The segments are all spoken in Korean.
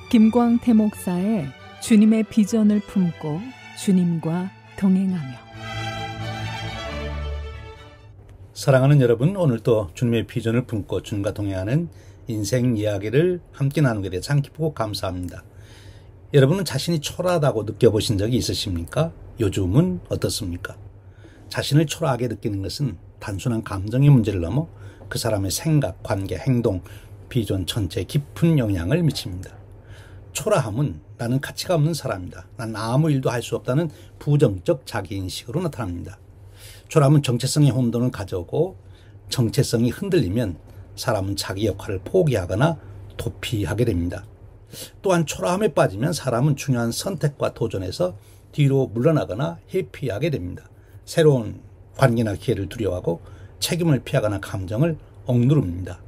김광태 목사의 주님의 비전을 품고 주님과 동행하며. 사랑하는 여러분, 오늘도 주님의 비전을 품고 주님과 동행하는 인생 이야기를 함께 나누게 되어 참 기쁘고 감사합니다. 여러분은 자신이 초라하다고 느껴보신 적이 있으십니까? 요즘은 어떻습니까? 자신을 초라하게 느끼는 것은 단순한 감정의 문제를 넘어 그 사람의 생각, 관계, 행동, 비전 전체에 깊은 영향을 미칩니다. 초라함은 나는 가치가 없는 사람이다, 난 아무 일도 할 수 없다는 부정적 자기인식으로 나타납니다. 초라함은 정체성의 혼돈을 가져오고 정체성이 흔들리면 사람은 자기 역할을 포기하거나 도피하게 됩니다. 또한 초라함에 빠지면 사람은 중요한 선택과 도전에서 뒤로 물러나거나 회피하게 됩니다. 새로운 관계나 기회를 두려워하고 책임을 피하거나 감정을 억누릅니다.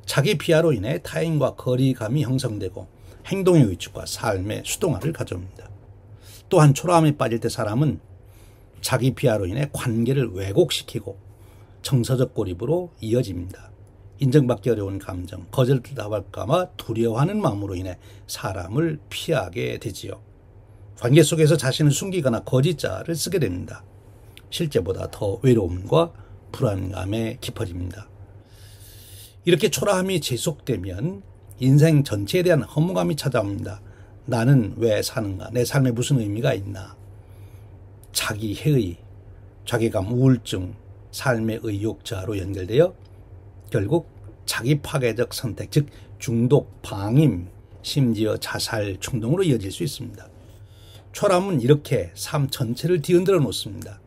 자기 비하로 인해 타인과 거리감이 형성되고 행동의 위축과 삶의 수동화를 가져옵니다. 또한 초라함에 빠질 때 사람은 자기 비하로 인해 관계를 왜곡시키고 정서적 고립으로 이어집니다. 인정받기 어려운 감정, 거절당할까봐 두려워하는 마음으로 인해 사람을 피하게 되지요. 관계 속에서 자신을 숨기거나 거짓말을 쓰게 됩니다. 실제보다 더 외로움과 불안감에 깊어집니다. 이렇게 초라함이 지속되면 인생 전체에 대한 허무감이 찾아옵니다. 나는 왜 사는가? 내 삶에 무슨 의미가 있나? 자기 해의, 자괴감, 우울증, 삶의 의욕 저하로 연결되어 결국 자기 파괴적 선택, 즉 중독, 방임, 심지어 자살 충동으로 이어질 수 있습니다. 초라함은 이렇게 삶 전체를 뒤흔들어 놓습니다.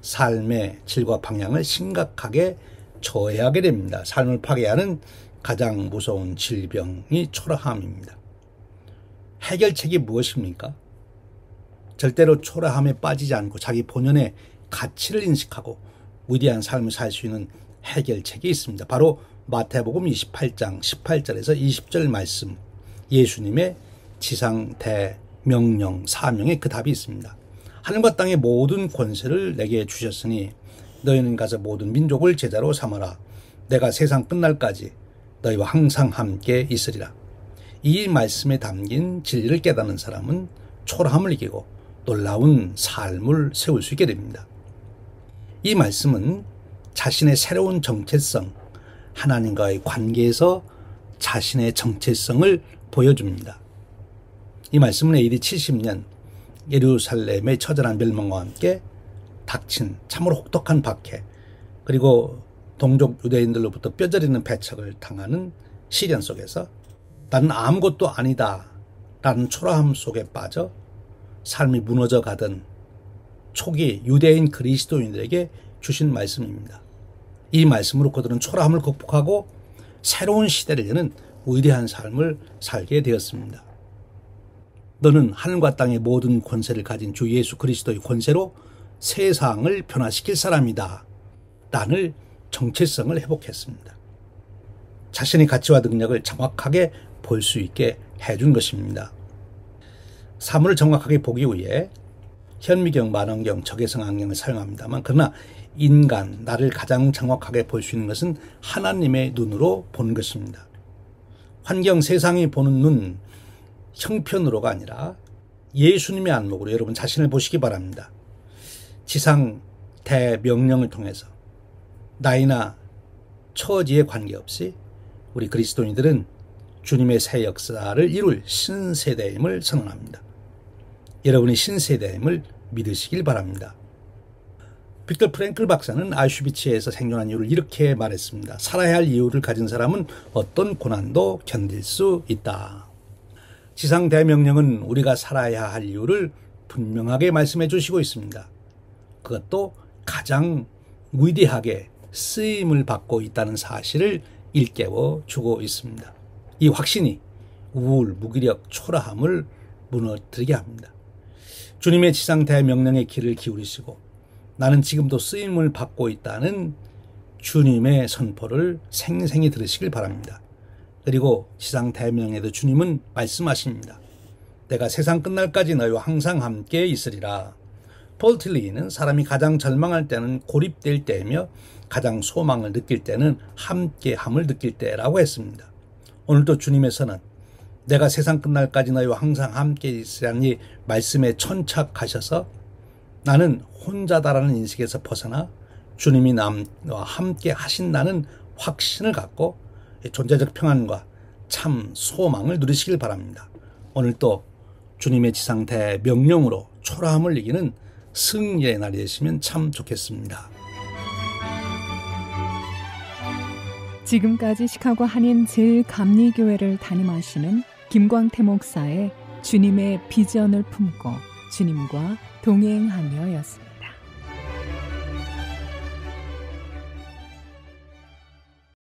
삶의 질과 방향을 심각하게 저해하게 됩니다. 삶을 파괴하는 가장 무서운 질병이 초라함입니다. 해결책이 무엇입니까? 절대로 초라함에 빠지지 않고 자기 본연의 가치를 인식하고 위대한 삶을 살 수 있는 해결책이 있습니다. 바로 마태복음 28장 18절에서 20절 말씀, 예수님의 지상 대명령 사명에 그 답이 있습니다. 하늘과 땅의 모든 권세를 내게 주셨으니 너희는 가서 모든 민족을 제자로 삼아라. 내가 세상 끝날까지 너희와 항상 함께 있으리라. 이 말씀에 담긴 진리를 깨닫는 사람은 초라함을 이기고 놀라운 삶을 세울 수 있게 됩니다. 이 말씀은 자신의 새로운 정체성, 하나님과의 관계에서 자신의 정체성을 보여줍니다. 이 말씀은 AD 70년 예루살렘의 처절한 멸망과 함께 닥친 참으로 혹독한 박해, 그리고 동족 유대인들로부터 뼈저리는 배척을 당하는 시련 속에서 나는 아무것도 아니다 라는 초라함 속에 빠져 삶이 무너져 가던 초기 유대인 그리스도인들에게 주신 말씀입니다. 이 말씀으로 그들은 초라함을 극복하고 새로운 시대를 여는 위대한 삶을 살게 되었습니다. 너는 하늘과 땅의 모든 권세를 가진 주 예수 그리스도의 권세로 세상을 변화시킬 사람이다 라는 정체성을 회복했습니다. 자신의 가치와 능력을 정확하게 볼 수 있게 해준 것입니다. 사물을 정확하게 보기 위해 현미경, 만원경, 적외선 안경을 사용합니다만, 그러나 인간, 나를 가장 정확하게 볼 수 있는 것은 하나님의 눈으로 보는 것입니다. 환경, 세상이 보는 눈, 형편으로가 아니라 예수님의 안목으로 여러분 자신을 보시기 바랍니다. 지상 대명령을 통해서 나이나 처지에 관계없이 우리 그리스도인들은 주님의 새 역사를 이룰 신세대임을 선언합니다. 여러분이 신세대임을 믿으시길 바랍니다. 빅터 프랭클 박사는 아우슈비츠에서 생존한 이유를 이렇게 말했습니다. 살아야 할 이유를 가진 사람은 어떤 고난도 견딜 수 있다. 지상 대명령은 우리가 살아야 할 이유를 분명하게 말씀해 주시고 있습니다. 그것도 가장 위대하게 쓰임을 받고 있다는 사실을 일깨워 주고 있습니다. 이 확신이 우울, 무기력, 초라함을 무너뜨리게 합니다. 주님의 지상 대명령의 귀를 기울이시고 나는 지금도 쓰임을 받고 있다는 주님의 선포를 생생히 들으시길 바랍니다. 그리고 지상 대명령에도 주님은 말씀하십니다. 내가 세상 끝날까지 너희와 항상 함께 있으리라. 폴 틸리는 사람이 가장 절망할 때는 고립될 때이며 가장 소망을 느낄 때는 함께함을 느낄 때라고 했습니다. 오늘도 주님의 선언, 내가 세상 끝날까지 너희와 항상 함께 있으리니 말씀에 천착하셔서 나는 혼자다라는 인식에서 벗어나 주님이 나와 함께 하신다는 확신을 갖고 존재적 평안과 참 소망을 누리시길 바랍니다. 오늘 또 주님의 지상대 명령으로 초라함을 이기는 승리의 날이 되시면 참 좋겠습니다. 지금까지 시카고 한인 제일감리교회를 담임하시는 김광태 목사의 주님의 비전을 품고 주님과 동행하며였습니다.